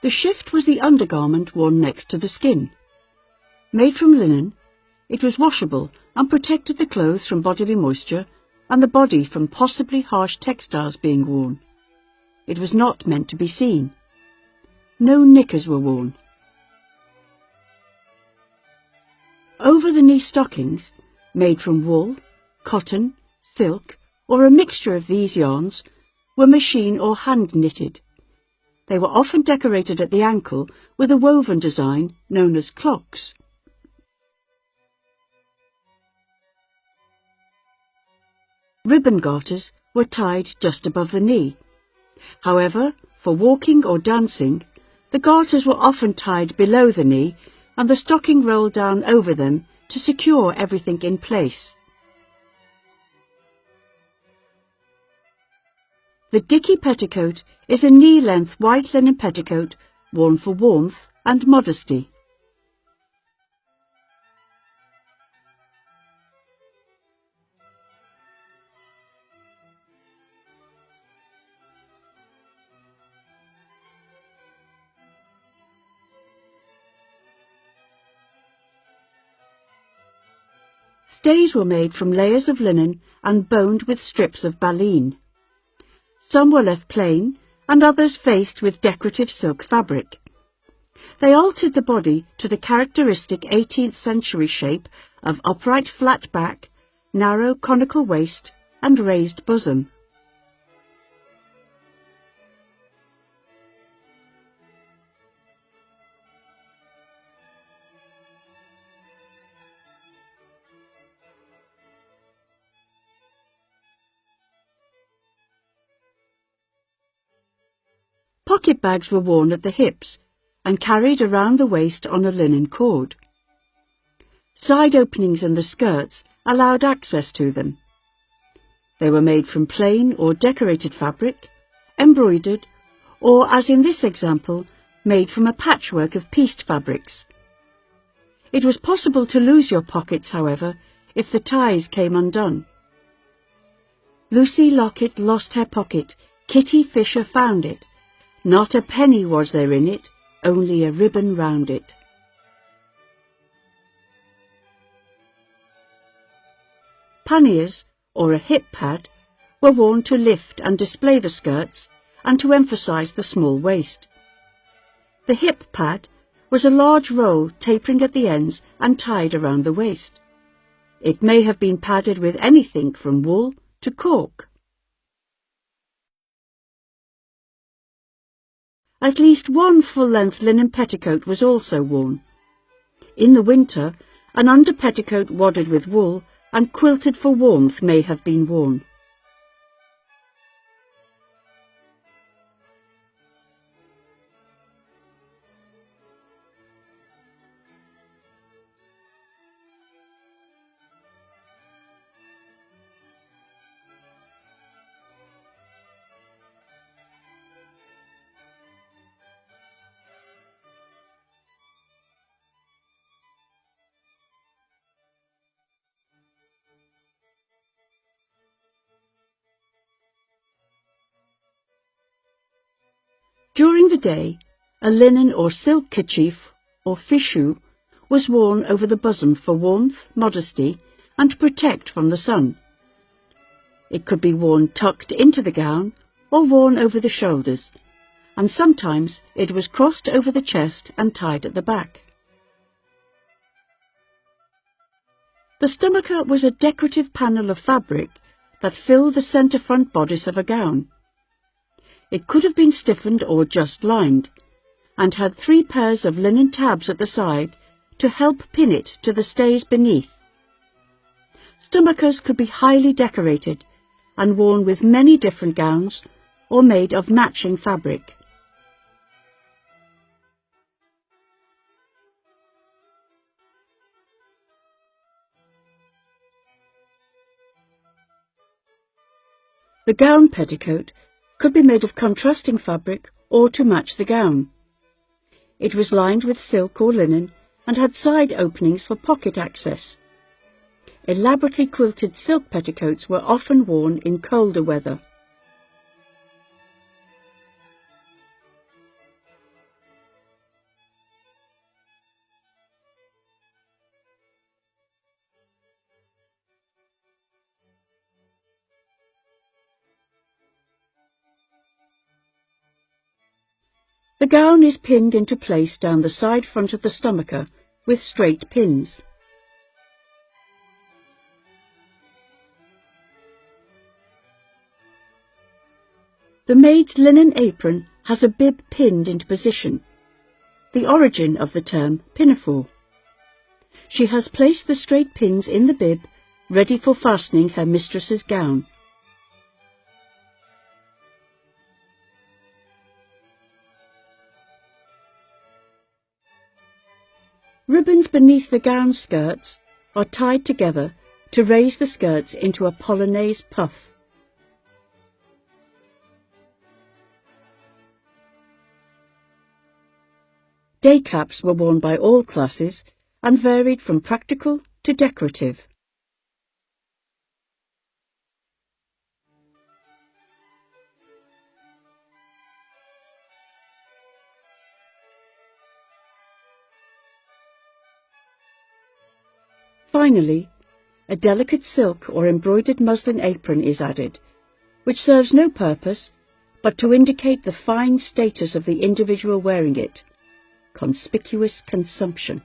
The shift was the undergarment worn next to the skin. Made from linen, it was washable and protected the clothes from bodily moisture and the body from possibly harsh textiles being worn. It was not meant to be seen. No knickers were worn. Over-the-knee stockings, made from wool, cotton, silk, or a mixture of these yarns, were machine or hand-knitted. They were often decorated at the ankle with a woven design known as clocks. Ribbon garters were tied just above the knee. However, for walking or dancing, the garters were often tied below the knee and the stocking rolled down over them to secure everything in place. The dicky petticoat is a knee-length white linen petticoat worn for warmth and modesty. Stays were made from layers of linen and boned with strips of baleen. Some were left plain and others faced with decorative silk fabric. They altered the body to the characteristic 18th century shape of upright flat back, narrow conical waist and raised bosom. Pocket bags were worn at the hips and carried around the waist on a linen cord. Side openings in the skirts allowed access to them. They were made from plain or decorated fabric, embroidered, or, as in this example, made from a patchwork of pieced fabrics. It was possible to lose your pockets, however, if the ties came undone. Lucy Lockett lost her pocket, Kitty Fisher found it. Not a penny was there in it, only a ribbon round it. Panniers, or a hip pad, were worn to lift and display the skirts and to emphasise the small waist. The hip pad was a large roll tapering at the ends and tied around the waist. It may have been padded with anything from wool to cork. At least one full-length linen petticoat was also worn. In the winter, an under-petticoat wadded with wool and quilted for warmth may have been worn. During the day, a linen or silk kerchief, or fichu, was worn over the bosom for warmth, modesty, and to protect from the sun. It could be worn tucked into the gown or worn over the shoulders, and sometimes it was crossed over the chest and tied at the back. The stomacher was a decorative panel of fabric that filled the centre front bodice of a gown. It could have been stiffened or just lined, and had 3 pairs of linen tabs at the side to help pin it to the stays beneath. Stomachers could be highly decorated and worn with many different gowns or made of matching fabric. The gown petticoat could be made of contrasting fabric or to match the gown. It was lined with silk or linen and had side openings for pocket access. Elaborately quilted silk petticoats were often worn in colder weather. The gown is pinned into place down the side front of the stomacher with straight pins. The maid's linen apron has a bib pinned into position, the origin of the term pinafore. She has placed the straight pins in the bib, ready for fastening her mistress's gown. Ribbons beneath the gown skirts are tied together to raise the skirts into a polonaise puff. Day caps were worn by all classes and varied from practical to decorative. Finally, a delicate silk or embroidered muslin apron is added, which serves no purpose but to indicate the fine status of the individual wearing it. Conspicuous consumption.